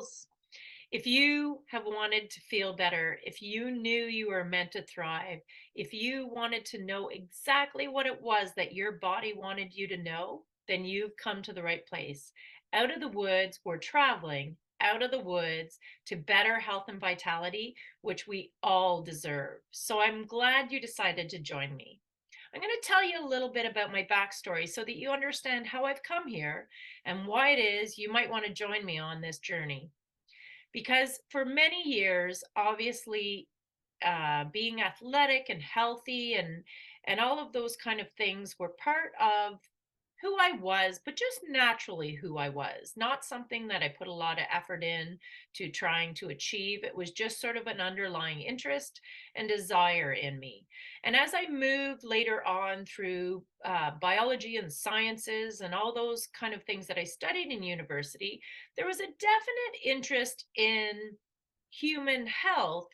Wood-Giles. If you have wanted to feel better, if you knew you were meant to thrive, if you wanted to know exactly what it was that your body wanted you to know, then you've come to the right place. Out of the woods, we're traveling out of the woods to better health and vitality, which we all deserve. So I'm glad you decided to join me. I'm going to tell you a little bit about my backstory so that you understand how I've come here and why it is you might want to join me on this journey. Because for many years, obviously, being athletic and healthy and all of those kind of things were part of who I was, but just naturally who I was, not something that I put a lot of effort in to trying to achieve. It was just sort of an underlying interest and desire in me. And as I moved later on through biology and sciences and all those kind of things that I studied in university, there was a definite interest in human health,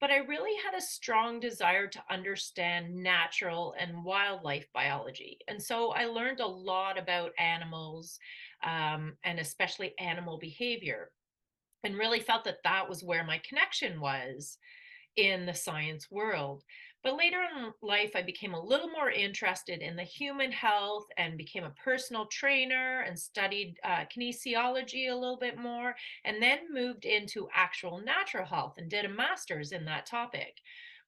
but I really had a strong desire to understand natural and wildlife biology. And so I learned a lot about animals, and especially animal behavior, and really felt that that was where my connection was in the science world. But later in life, I became a little more interested in the human health and became a personal trainer and studied kinesiology a little bit more, and then moved into actual natural health and did a master's in that topic,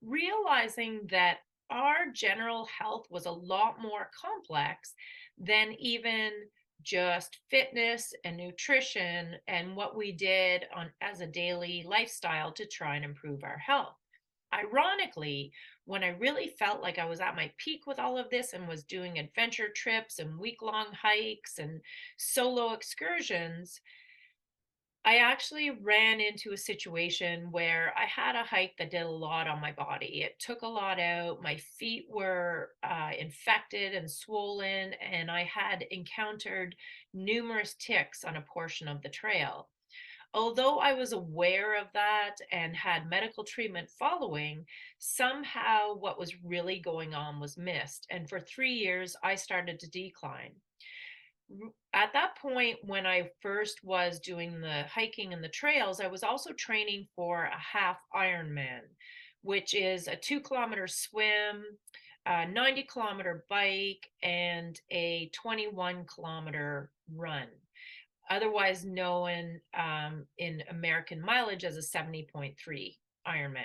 realizing that our general health was a lot more complex than even just fitness and nutrition and what we did on as a daily lifestyle to try and improve our health. Ironically, when I really felt like I was at my peak with all of this and was doing adventure trips and week-long hikes and solo excursions, I actually ran into a situation where I had a hike that did a lot on my body. It took a lot out. My feet were infected and swollen, and I had encountered numerous ticks on a portion of the trail. Although I was aware of that and had medical treatment following, somehow what was really going on was missed. And for 3 years, I started to decline. At that point, when I first was doing the hiking and the trails, I was also training for a half Ironman, which is a 2 kilometer swim, a 90-kilometer bike, and a 21-kilometer run, otherwise known in American mileage as a 70.3 Ironman.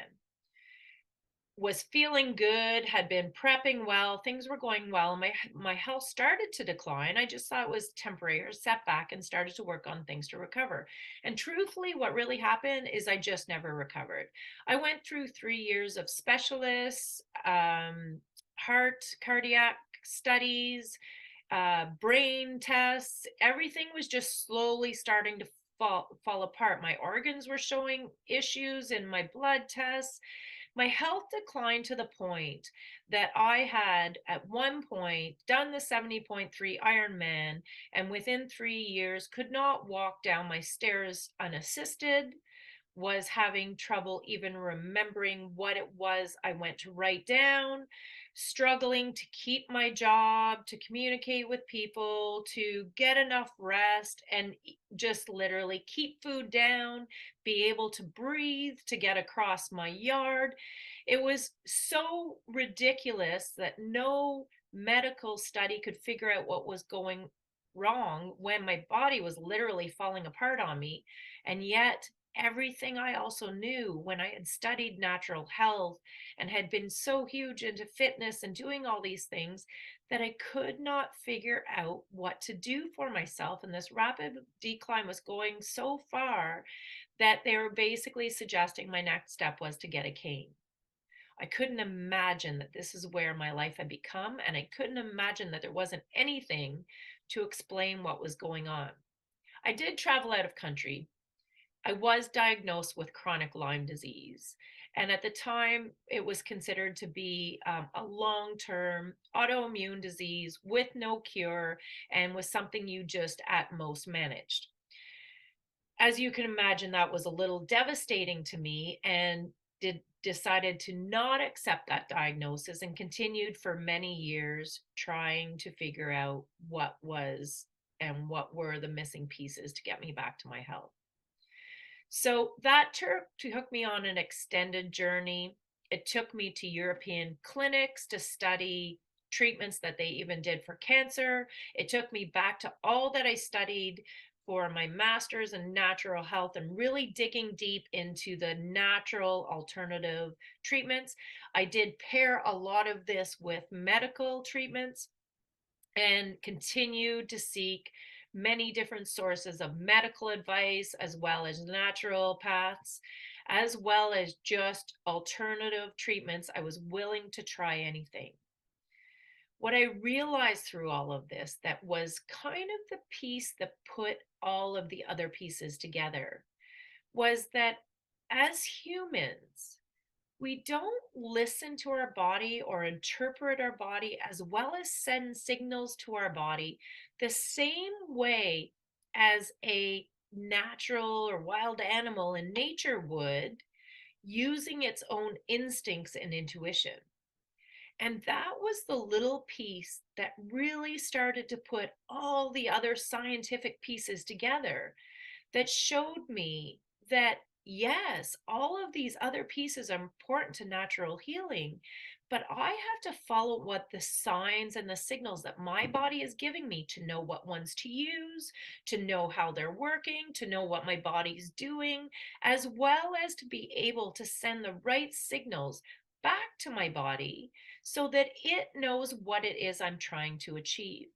Was feeling good, had been prepping well, things were going well. My health started to decline. I just thought it was temporary or setback and started to work on things to recover. And truthfully, what really happened is I just never recovered. I went through 3 years of specialists, heart, cardiac studies, brain tests. Everything was just slowly starting to fall apart. My organs were showing issues in my blood tests. My health declined to the point that I had at one point done the 70.3 Ironman, and within 3 years could not walk down my stairs unassisted, was having trouble even remembering what it was I went to write down, struggling to keep my job, to communicate with people, to get enough rest, and just literally keep food down, be able to breathe, to get across my yard. It was so ridiculous that no medical study could figure out what was going wrong when my body was literally falling apart on me. And yet, everything I also knew when I had studied natural health and had been so huge into fitness and doing all these things, that I could not figure out what to do for myself. And this rapid decline was going so far that they were basically suggesting my next step was to get a cane. I couldn't imagine that this is where my life had become, and I couldn't imagine that there wasn't anything to explain what was going on. I did travel out of country. I was diagnosed with chronic Lyme disease. And at the time, it was considered to be a long term autoimmune disease with no cure and was something you just at most managed. As you can imagine, that was a little devastating to me, and decided to not accept that diagnosis and continued for many years trying to figure out what was and what were the missing pieces to get me back to my health. So that took me on an extended journey. It took me to European clinics to study treatments that they even did for cancer. It took me back to all that I studied for my master's in natural health and really digging deep into the natural alternative treatments. I did pair a lot of this with medical treatments and continued to seek many different sources of medical advice as well as natural paths, as well as just alternative treatments. I was willing to try anything. What I realized through all of this that was kind of the piece that put all of the other pieces together was that as humans, we don't listen to our body or interpret our body as well as send signals to our body the same way as a natural or wild animal in nature would, using its own instincts and intuition. And that was the little piece that really started to put all the other scientific pieces together that showed me that yes, all of these other pieces are important to natural healing, but I have to follow what the signs and the signals that my body is giving me to know what ones to use, to know how they're working, to know what my body's doing, as well as to be able to send the right signals back to my body so that it knows what it is I'm trying to achieve.